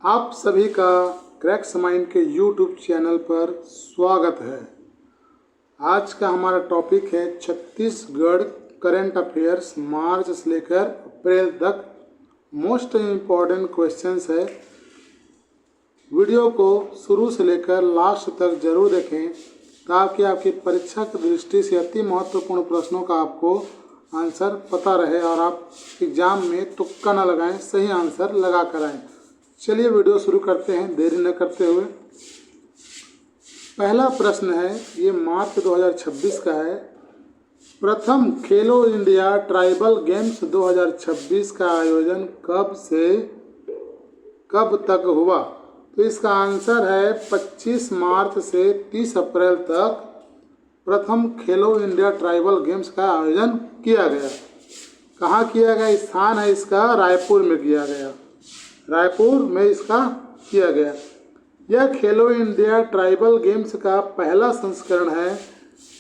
आप सभी का क्रैक्स माइंड के यूट्यूब चैनल पर स्वागत है। आज का हमारा टॉपिक है छत्तीसगढ़ करंट अफेयर्स मार्च से लेकर अप्रैल तक मोस्ट इम्पॉर्टेंट क्वेश्चंस है। वीडियो को शुरू से लेकर लास्ट तक जरूर देखें ताकि आपकी परीक्षा की दृष्टि से अति महत्वपूर्ण प्रश्नों का आपको आंसर पता रहे और आप एग्जाम में तुक्का न लगाएं, सही आंसर लगा कर आएँ। चलिए वीडियो शुरू करते हैं देरी न करते हुए। पहला प्रश्न है, ये मार्च 2026 का है। प्रथम खेलो इंडिया ट्राइबल गेम्स 2026 का आयोजन कब से कब तक हुआ? तो इसका आंसर है 25 मार्च से 30 अप्रैल तक प्रथम खेलो इंडिया ट्राइबल गेम्स का आयोजन किया गया। कहाँ किया गया? स्थान है इसका रायपुर में किया गया। रायपुर में इसका किया गया। यह खेलो इंडिया ट्राइबल गेम्स का पहला संस्करण है।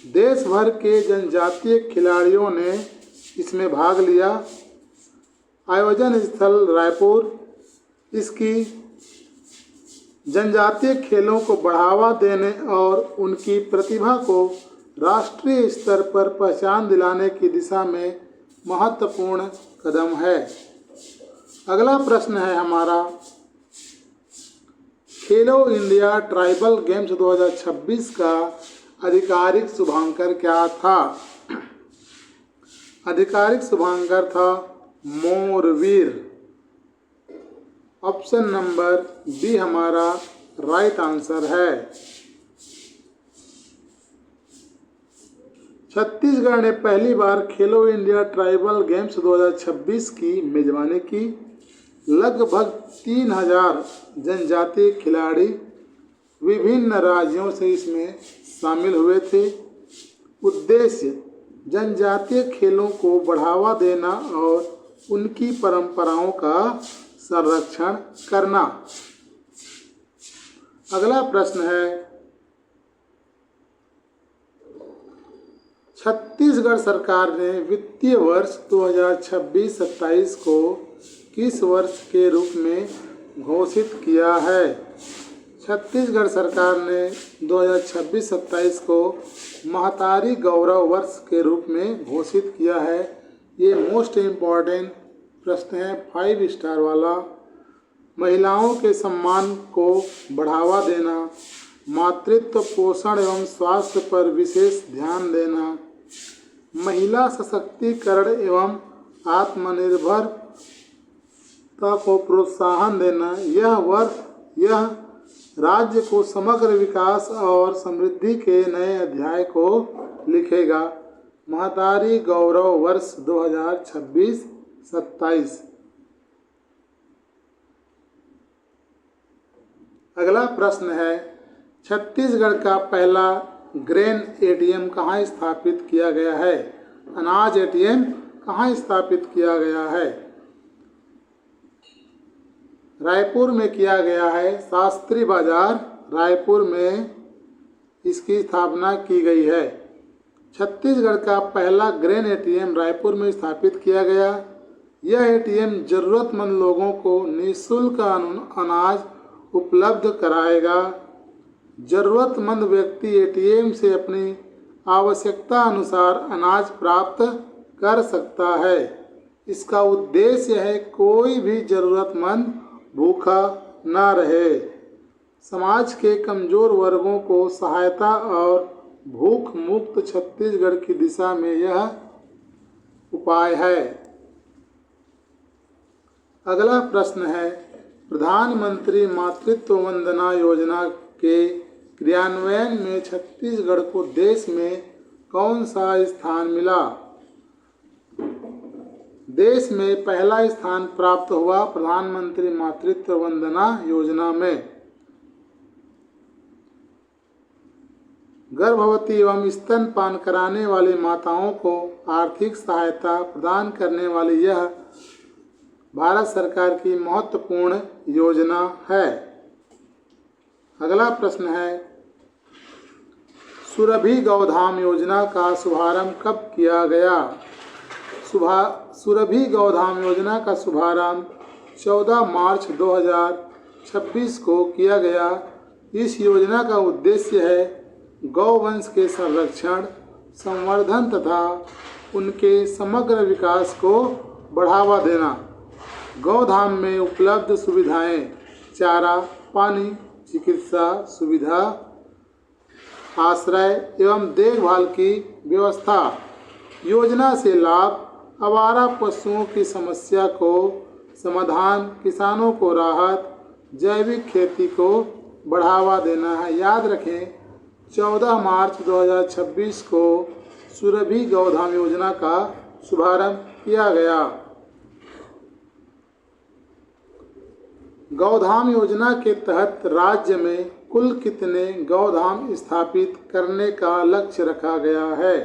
देश भर के जनजातीय खिलाड़ियों ने इसमें भाग लिया। आयोजन स्थल रायपुर। इसकी जनजातीय खेलों को बढ़ावा देने और उनकी प्रतिभा को राष्ट्रीय स्तर पर पहचान दिलाने की दिशा में महत्वपूर्ण कदम है। अगला प्रश्न है हमारा, खेलो इंडिया ट्राइबल गेम्स 2026 का आधिकारिक शुभांकर क्या था? आधिकारिक शुभांकर था मोरवीर। ऑप्शन नंबर बी हमारा राइट आंसर है। छत्तीसगढ़ ने पहली बार खेलो इंडिया ट्राइबल गेम्स 2026 की मेजबानी की। लगभग 3000 जनजातीय खिलाड़ी विभिन्न राज्यों से इसमें शामिल हुए थे। उद्देश्य जनजातीय खेलों को बढ़ावा देना और उनकी परंपराओं का संरक्षण करना। अगला प्रश्न है, छत्तीसगढ़ सरकार ने वित्तीय वर्ष 2026-27 को किस वर्ष के रूप में घोषित किया है? छत्तीसगढ़ सरकार ने 2026-27 को महतारी गौरव वर्ष के रूप में घोषित किया है। ये मोस्ट इम्पॉर्टेंट प्रश्न है, 5 स्टार वाला। महिलाओं के सम्मान को बढ़ावा देना, मातृत्व पोषण एवं स्वास्थ्य पर विशेष ध्यान देना, महिला सशक्तिकरण एवं आत्मनिर्भरता को प्रोत्साहन देना। यह राज्य को समग्र विकास और समृद्धि के नए अध्याय को लिखेगा। महतारी गौरव वर्ष 2026-27। अगला प्रश्न है, छत्तीसगढ़ का पहला ग्रेन एटीएम कहाँ स्थापित किया गया है? अनाज एटीएम कहाँ स्थापित किया गया है? रायपुर में किया गया है। शास्त्री बाजार रायपुर में इसकी स्थापना की गई है। छत्तीसगढ़ का पहला ग्रेन एटीएम रायपुर में स्थापित किया गया। यह एटीएम जरूरतमंद लोगों को निःशुल्क अनाज उपलब्ध कराएगा। जरूरतमंद व्यक्ति एटीएम से अपनी आवश्यकता अनुसार अनाज प्राप्त कर सकता है। इसका उद्देश्य है कोई भी जरूरतमंद भूखा न रहे। समाज के कमजोर वर्गों को सहायता और भूख मुक्त छत्तीसगढ़ की दिशा में यह उपाय है। अगला प्रश्न है, प्रधानमंत्री मातृत्व वंदना योजना के क्रियान्वयन में छत्तीसगढ़ को देश में कौन सा स्थान मिला? देश में पहला स्थान प्राप्त हुआ प्रधानमंत्री मातृत्व वंदना योजना में। गर्भवती एवं स्तनपान कराने वाली माताओं को आर्थिक सहायता प्रदान करने वाली यह भारत सरकार की महत्वपूर्ण योजना है। अगला प्रश्न है, सुरभि गौधाम योजना का शुभारंभ कब किया गया? सुरभि गौधाम योजना का शुभारंभ 14 मार्च 2000 2026 को किया गया। इस योजना का उद्देश्य है गौवंश के संरक्षण, संवर्धन तथा उनके समग्र विकास को बढ़ावा देना। गौधाम में उपलब्ध सुविधाएं: चारा, पानी, चिकित्सा सुविधा, आश्रय एवं देखभाल की व्यवस्था। योजना से लाभ: आवारा पशुओं की समस्या को समाधान, किसानों को राहत, जैविक खेती को बढ़ावा देना है। याद रखें 14 मार्च 2026 को सुरभि गौधाम योजना का शुभारंभ किया गया। गौधाम योजना के तहत राज्य में कुल कितने गौधाम स्थापित करने का लक्ष्य रखा गया है?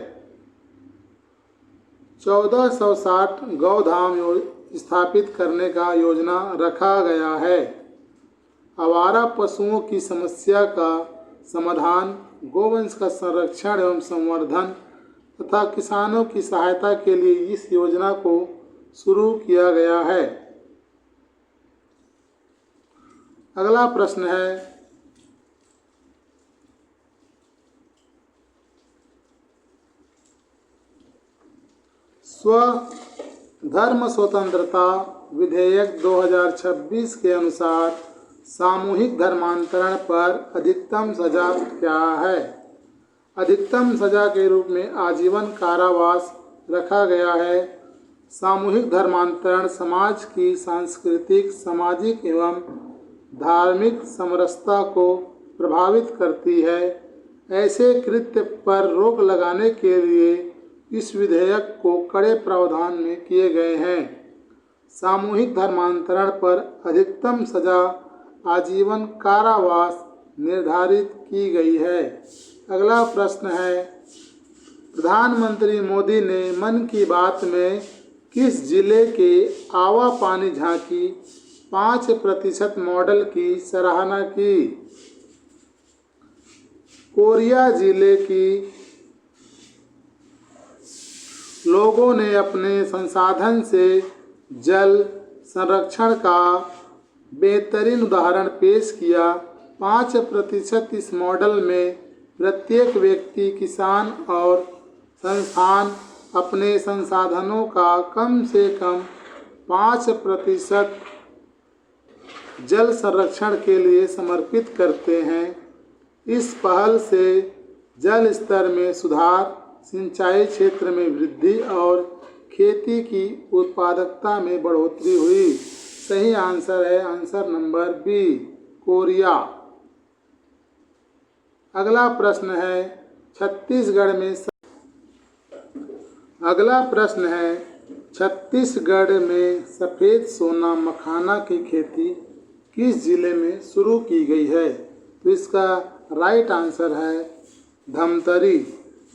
1460 गौधाम स्थापित करने का योजना रखा गया है। आवारा पशुओं की समस्या का समाधान, गोवंश का संरक्षण एवं संवर्धन तथा किसानों की सहायता के लिए इस योजना को शुरू किया गया है। अगला प्रश्न है, स्वधर्म स्वतंत्रता विधेयक 2026 के अनुसार सामूहिक धर्मांतरण पर अधिकतम सजा क्या है? अधिकतम सजा के रूप में आजीवन कारावास रखा गया है। सामूहिक धर्मांतरण समाज की सांस्कृतिक, सामाजिक एवं धार्मिक समरसता को प्रभावित करती है। ऐसे कृत्य पर रोक लगाने के लिए इस विधेयक को कड़े प्रावधान में किए गए हैं। सामूहिक धर्मांतरण पर अधिकतम सजा आजीवन कारावास निर्धारित की गई है। अगला प्रश्न है, प्रधानमंत्री मोदी ने मन की बात में किस जिले के आवा पानी झांकी 5% मॉडल की सराहना की? कोरिया जिले की लोगों ने अपने संसाधन से जल संरक्षण का बेहतरीन उदाहरण पेश किया। 5% इस मॉडल में प्रत्येक व्यक्ति, किसान और संस्थान अपने संसाधनों का कम से कम 5% जल संरक्षण के लिए समर्पित करते हैं। इस पहल से जल स्तर में सुधार, सिंचाई क्षेत्र में वृद्धि और खेती की उत्पादकता में बढ़ोतरी हुई। सही आंसर है आंसर नंबर बी, कोरिया। अगला प्रश्न है, छत्तीसगढ़ में सफ़ेद सोना मखाना की खेती किस जिले में शुरू की गई है? तो इसका राइट आंसर है धमतरी।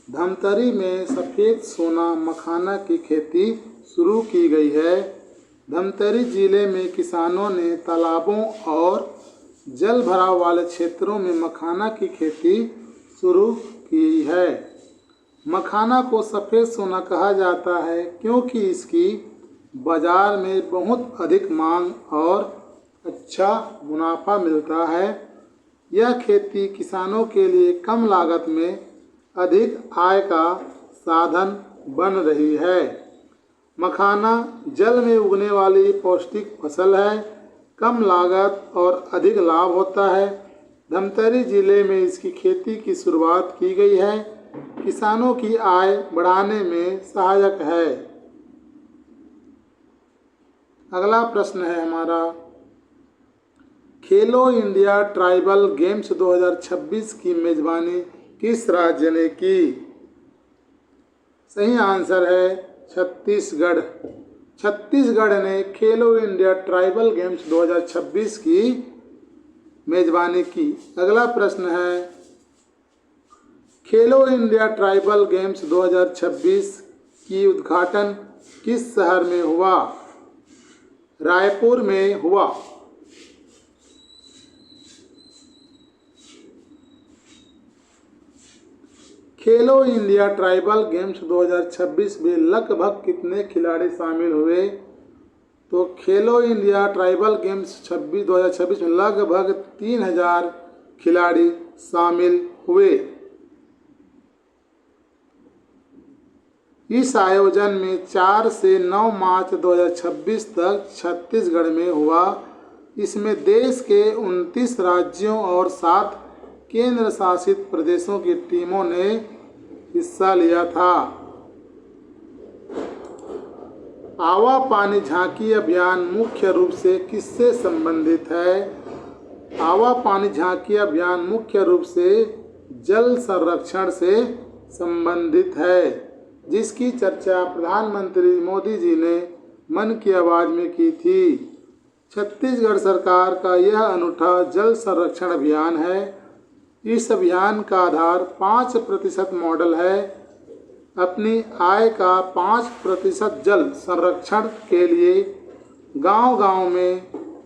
धमतरी में सफ़ेद सोना मखाना की खेती शुरू की गई है। धमतरी जिले में किसानों ने तालाबों और जल भराव वाले क्षेत्रों में मखाना की खेती शुरू की है। मखाना को सफ़ेद सोना कहा जाता है क्योंकि इसकी बाज़ार में बहुत अधिक मांग और अच्छा मुनाफा मिलता है। यह खेती किसानों के लिए कम लागत में अधिक आय का साधन बन रही है। मखाना जल में उगने वाली पौष्टिक फसल है। कम लागत और अधिक लाभ होता है। धमतरी जिले में इसकी खेती की शुरुआत की गई है। किसानों की आय बढ़ाने में सहायक है। अगला प्रश्न है हमारा, खेलो इंडिया ट्राइबल गेम्स 2026 की मेजबानी किस राज्य ने की? सही आंसर है छत्तीसगढ़। छत्तीसगढ़ ने खेलो इंडिया ट्राइबल गेम्स 2026 की मेजबानी की। अगला प्रश्न है, खेलो इंडिया ट्राइबल गेम्स 2026 की उद्घाटन किस शहर में हुआ? रायपुर में हुआ। खेलो इंडिया ट्राइबल गेम्स 2026 में लगभग कितने खिलाड़ी शामिल हुए? तो खेलो इंडिया ट्राइबल गेम्स 2026 में लगभग 3000 खिलाड़ी शामिल हुए। इस आयोजन में 4 से 9 मार्च 2026 तक छत्तीसगढ़ में हुआ। इसमें देश के 29 राज्यों और 7 केंद्र शासित प्रदेशों की टीमों ने हिस्सा लिया था। आवा पानी झांकी अभियान मुख्य रूप से किससे संबंधित है? आवा पानी झांकी अभियान मुख्य रूप से जल संरक्षण से संबंधित है, जिसकी चर्चा प्रधानमंत्री मोदी जी ने मन की आवाज़ में की थी। छत्तीसगढ़ सरकार का यह अनूठा जल संरक्षण अभियान है। इस अभियान का आधार 5% मॉडल है। अपनी आय का 5% जल संरक्षण के लिए गांव-गांव में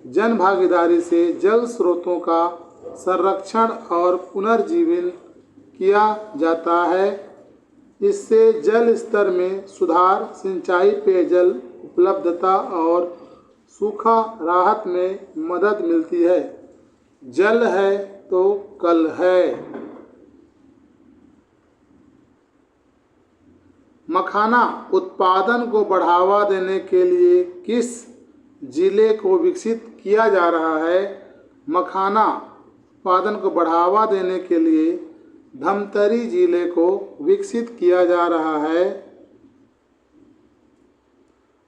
जन भागीदारी से जल स्रोतों का संरक्षण और पुनर्जीवन किया जाता है। इससे जल स्तर में सुधार, सिंचाई, पेयजल उपलब्धता और सूखा राहत में मदद मिलती है। जल है तो कल है। मखाना उत्पादन को बढ़ावा देने के लिए किस जिले को विकसित किया जा रहा है? मखाना उत्पादन को बढ़ावा देने के लिए धमतरी जिले को विकसित किया जा रहा है।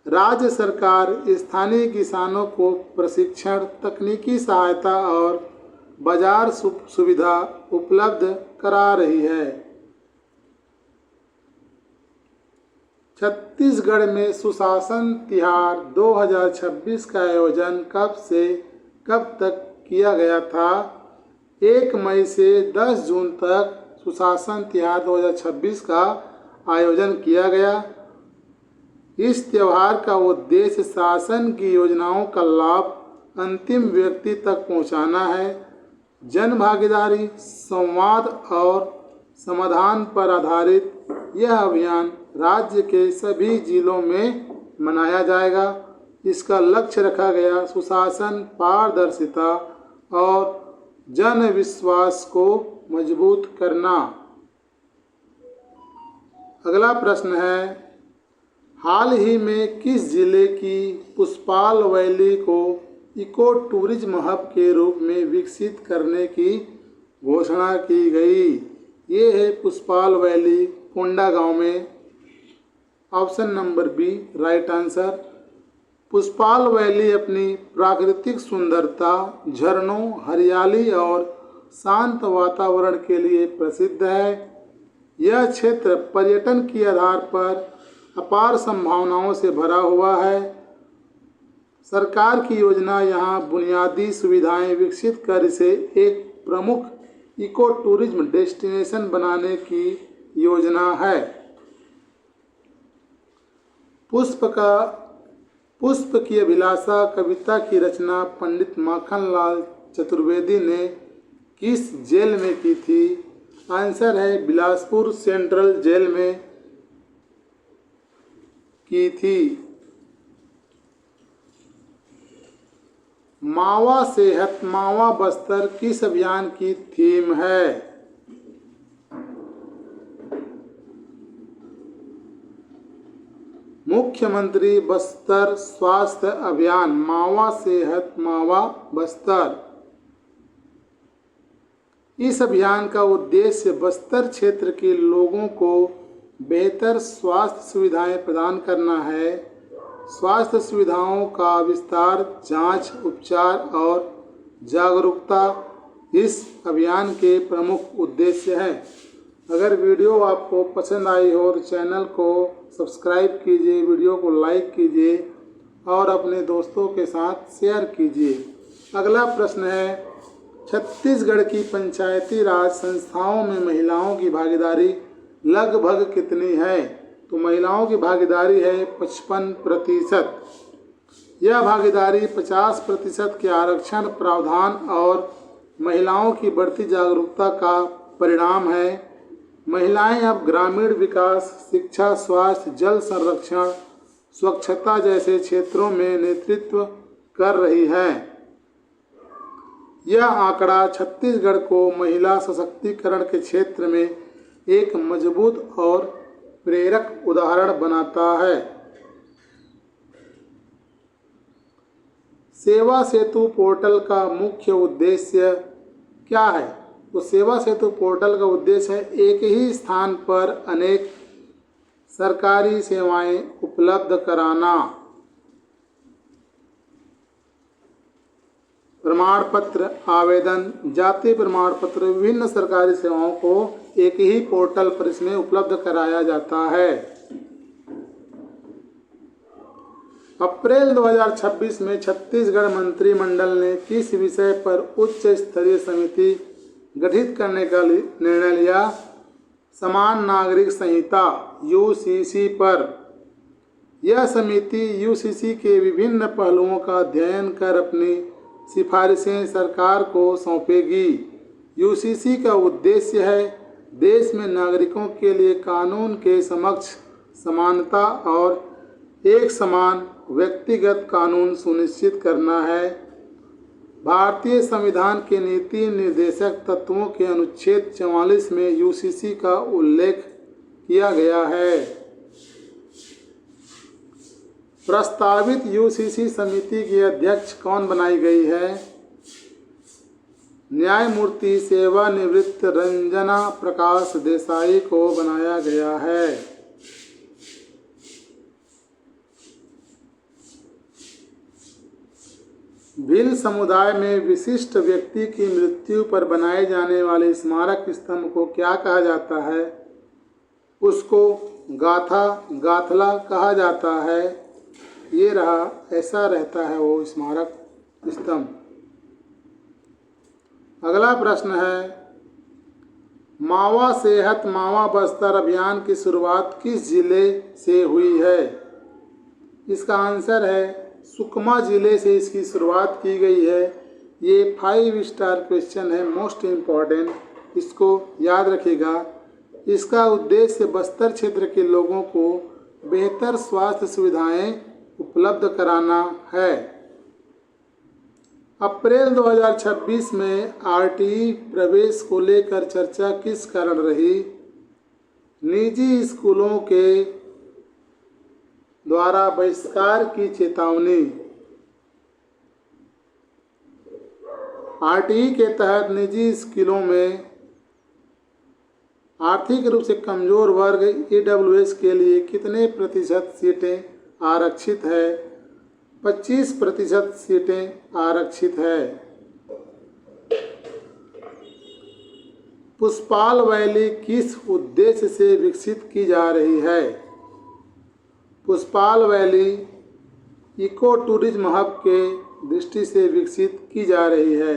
राज्य सरकार स्थानीय किसानों को प्रशिक्षण, तकनीकी सहायता और बाजार सुविधा उपलब्ध करा रही है। छत्तीसगढ़ में सुशासन तिहार 2026 का आयोजन कब से कब तक किया गया था? 1 मई से 10 जून तक सुशासन तिहार 2026 का आयोजन किया गया। इस त्यौहार का उद्देश्य शासन की योजनाओं का लाभ अंतिम व्यक्ति तक पहुंचाना है। जन भागीदारी, संवाद और समाधान पर आधारित यह अभियान राज्य के सभी जिलों में मनाया जाएगा। इसका लक्ष्य रखा गया सुशासन, पारदर्शिता और जन विश्वास को मजबूत करना। अगला प्रश्न है, हाल ही में किस जिले की पुष्पाल वैली को इको टूरिज्म हब के रूप में विकसित करने की घोषणा की गई? ये है पुष्पाल वैली कोंडागांव में। Option number B right answer. Pushpal valley अपनी प्राकृतिक सुंदरता, झरनों, हरियाली और शांत वातावरण के लिए प्रसिद्ध है। यह क्षेत्र पर्यटन के आधार पर अपार संभावनाओं से भरा हुआ है। सरकार की योजना यहाँ बुनियादी सुविधाएं विकसित कर इसे एक प्रमुख इको टूरिज्म डेस्टिनेशन बनाने की योजना है। पुष्प की अभिलाषा कविता की रचना पंडित माखनलाल चतुर्वेदी ने किस जेल में की थी? आंसर है बिलासपुर सेंट्रल जेल में की थी। मावा सेहत मावा बस्तर किस अभियान की थीम है? मुख्यमंत्री बस्तर स्वास्थ्य अभियान मावा सेहत मावा बस्तर। इस अभियान का उद्देश्य बस्तर क्षेत्र के लोगों को बेहतर स्वास्थ्य सुविधाएं प्रदान करना है। स्वास्थ्य सुविधाओं का विस्तार, जांच, उपचार और जागरूकता इस अभियान के प्रमुख उद्देश्य हैं। अगर वीडियो आपको पसंद आई हो तो चैनल को सब्सक्राइब कीजिए, वीडियो को लाइक कीजिए और अपने दोस्तों के साथ शेयर कीजिए। अगला प्रश्न है, छत्तीसगढ़ की पंचायती राज संस्थाओं में महिलाओं की भागीदारी लगभग कितनी है? तो महिलाओं की भागीदारी है 55%। यह भागीदारी 50% के आरक्षण प्रावधान और महिलाओं की बढ़ती जागरूकता का परिणाम है। महिलाएं अब ग्रामीण विकास, शिक्षा, स्वास्थ्य, जल संरक्षण, स्वच्छता जैसे क्षेत्रों में नेतृत्व कर रही है। यह आंकड़ा छत्तीसगढ़ को महिला सशक्तिकरण के क्षेत्र में एक मजबूत और प्रेरक उदाहरण बनाता है। सेवा सेतु पोर्टल का मुख्य उद्देश्य क्या है? तो सेवा सेतु पोर्टल का उद्देश्य है एक ही स्थान पर अनेक सरकारी सेवाएं उपलब्ध कराना। प्रमाण पत्र आवेदन, जाति प्रमाण पत्र, विभिन्न सरकारी सेवाओं को एक ही पोर्टल पर इसमें उपलब्ध कराया जाता है। अप्रैल 2026 में छत्तीसगढ़ मंत्रिमंडल ने किस विषय पर उच्च स्तरीय समिति गठित करने का निर्णय लिया? समान नागरिक संहिता यूसीसी पर। यह समिति यूसीसी के विभिन्न पहलुओं का अध्ययन कर अपनी सिफारिशें सरकार को सौंपेगी। यूसीसी का उद्देश्य है देश में नागरिकों के लिए कानून के समक्ष समानता और एक समान व्यक्तिगत कानून सुनिश्चित करना है। भारतीय संविधान के नीति निर्देशक तत्वों के अनुच्छेद 44 में यूसीसी का उल्लेख किया गया है। प्रस्तावित यूसीसी समिति की अध्यक्ष कौन बनाई गई है? न्यायमूर्ति सेवानिवृत्त रंजना प्रकाश देसाई को बनाया गया है। भील समुदाय में विशिष्ट व्यक्ति की मृत्यु पर बनाए जाने वाले स्मारक स्तंभ को क्या कहा जाता है? उसको गाथला कहा जाता है। ये रहा, ऐसा रहता है वो स्मारक स्तंभ। अगला प्रश्न है, मावा सेहत मावा बस्तर अभियान की शुरुआत किस जिले से हुई है? इसका आंसर है सुकमा जिले से इसकी शुरुआत की गई है। ये 5 स्टार क्वेश्चन है, मोस्ट इम्पॉर्टेंट, इसको याद रखिएगा। इसका उद्देश्य बस्तर क्षेत्र के लोगों को बेहतर स्वास्थ्य सुविधाएं उपलब्ध कराना है। अप्रैल 2026 में आरटीई प्रवेश को लेकर चर्चा किस कारण रही? निजी स्कूलों के द्वारा बहिष्कार की चेतावनी। आरटीई के तहत निजी स्कूलों में आर्थिक रूप से कमजोर वर्ग ईडब्ल्यूएस के लिए कितने प्रतिशत सीटें आरक्षित है? 25% सीटें आरक्षित है। पुष्पाल वैली किस उद्देश्य से विकसित की जा रही है? Pushpal valley eco tourism hub के दृष्टि से विकसित की जा रही है।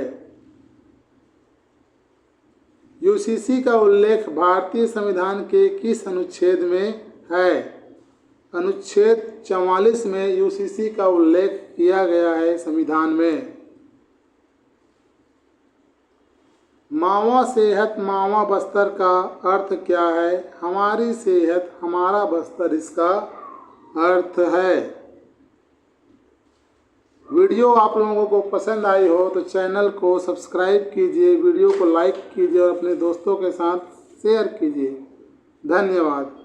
यूसीसी का उल्लेख भारतीय संविधान के किस अनुच्छेद में है? अनुच्छेद 44 में यूसीसी का उल्लेख किया गया है संविधान में। मावा सेहत मावा बस्तर का अर्थ क्या है? हमारी सेहत हमारा बस्तर इसका अर्थ है। वीडियो आप लोगों को पसंद आई हो तो चैनल को सब्सक्राइब कीजिए, वीडियो को लाइक कीजिए और अपने दोस्तों के साथ शेयर कीजिए। धन्यवाद।